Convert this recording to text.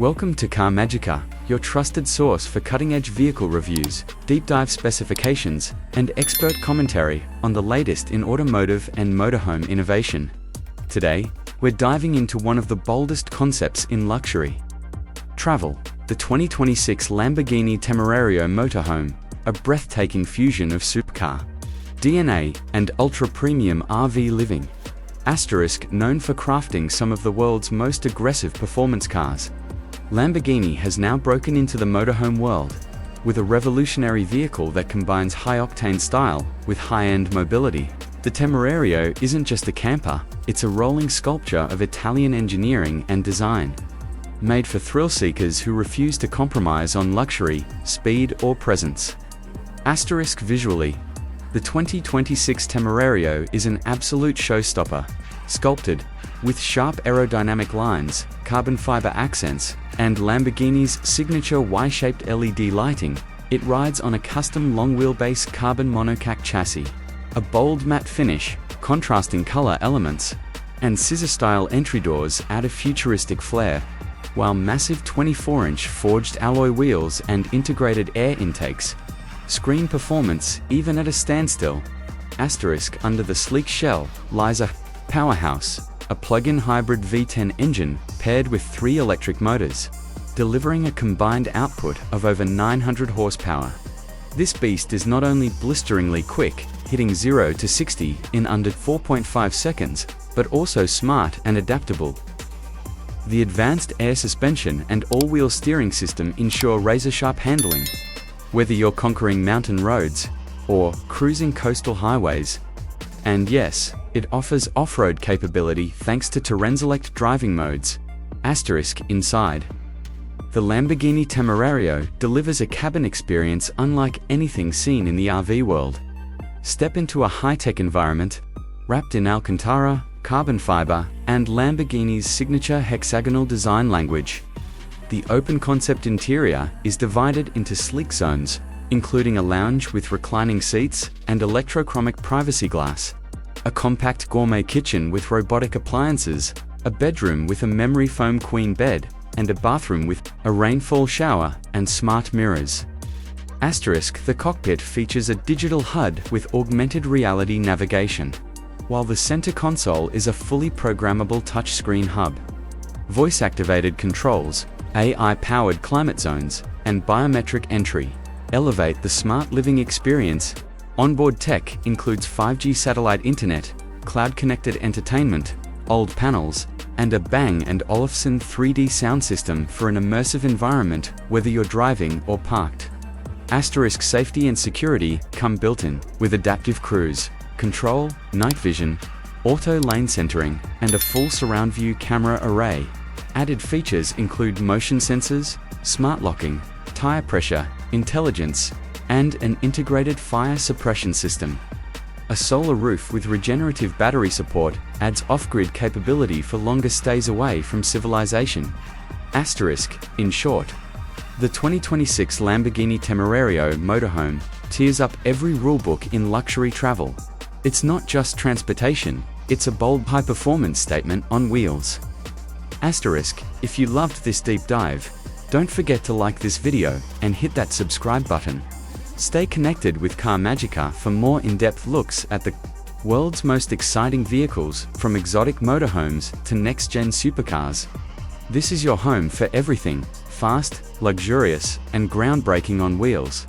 Welcome to Car Magica, your trusted source for cutting-edge vehicle reviews, deep dive specifications, and expert commentary on the latest in automotive and motorhome innovation. Today, we're diving into one of the boldest concepts in luxury travel, the 2026 Lamborghini Temerario Motorhome, a breathtaking fusion of supercar, DNA, and ultra-premium RV living. Known for crafting some of the world's most aggressive performance cars, Lamborghini has now broken into the motorhome world with a revolutionary vehicle that combines high-octane style with high-end mobility. The Temerario isn't just a camper, it's a rolling sculpture of Italian engineering and design, made for thrill-seekers who refuse to compromise on luxury, speed, or presence. Visually, the 2026 Temerario is an absolute showstopper. Sculpted with sharp aerodynamic lines, carbon fiber accents, and Lamborghini's signature Y-shaped LED lighting, it rides on a custom long-wheelbase carbon monocoque chassis. A bold matte finish, contrasting color elements, and scissor-style entry doors add a futuristic flair, while massive 24-inch forged alloy wheels and integrated air intakes scream performance even at a standstill. Under the sleek shell lies a powerhouse, a plug-in hybrid V10 engine paired with 3 electric motors, delivering a combined output of over 900 horsepower. This beast is not only blisteringly quick, hitting 0 to 60 in under 4.5 seconds, but also smart and adaptable. The advanced air suspension and all-wheel steering system ensure razor-sharp handling, whether you're conquering mountain roads or cruising coastal highways. And yes, it offers off-road capability thanks to Terrain-Select driving modes. Inside, the Lamborghini Temerario delivers a cabin experience unlike anything seen in the RV world. Step into a high-tech environment, wrapped in Alcantara, carbon fiber, and Lamborghini's signature hexagonal design language. The open concept interior is divided into sleek zones, including a lounge with reclining seats and electrochromic privacy glass, a compact gourmet kitchen with robotic appliances, a bedroom with a memory foam queen bed, and a bathroom with a rainfall shower and smart mirrors. The cockpit features a digital HUD with augmented reality navigation, while the center console is a fully programmable touchscreen hub. Voice-activated controls, AI-powered climate zones, and biometric entry elevate the smart living experience. Onboard tech includes 5G satellite internet, cloud-connected entertainment, OLED panels, and a Bang & Olufsen 3D sound system for an immersive environment whether you're driving or parked. Safety and security come built-in, with adaptive cruise control, night vision, auto lane centering, and a full surround view camera array. Added features include motion sensors, smart locking, tire pressure, intelligence, and an integrated fire suppression system. A solar roof with regenerative battery support adds off-grid capability for longer stays away from civilization. In short, the 2026 Lamborghini Temerario Motorhome tears up every rulebook in luxury travel. It's not just transportation, it's a bold high-performance statement on wheels. If you loved this deep dive, don't forget to like this video and hit that subscribe button. Stay connected with Car Magica for more in-depth looks at the world's most exciting vehicles, from exotic motorhomes to next-gen supercars. This is your home for everything fast, luxurious, and groundbreaking on wheels.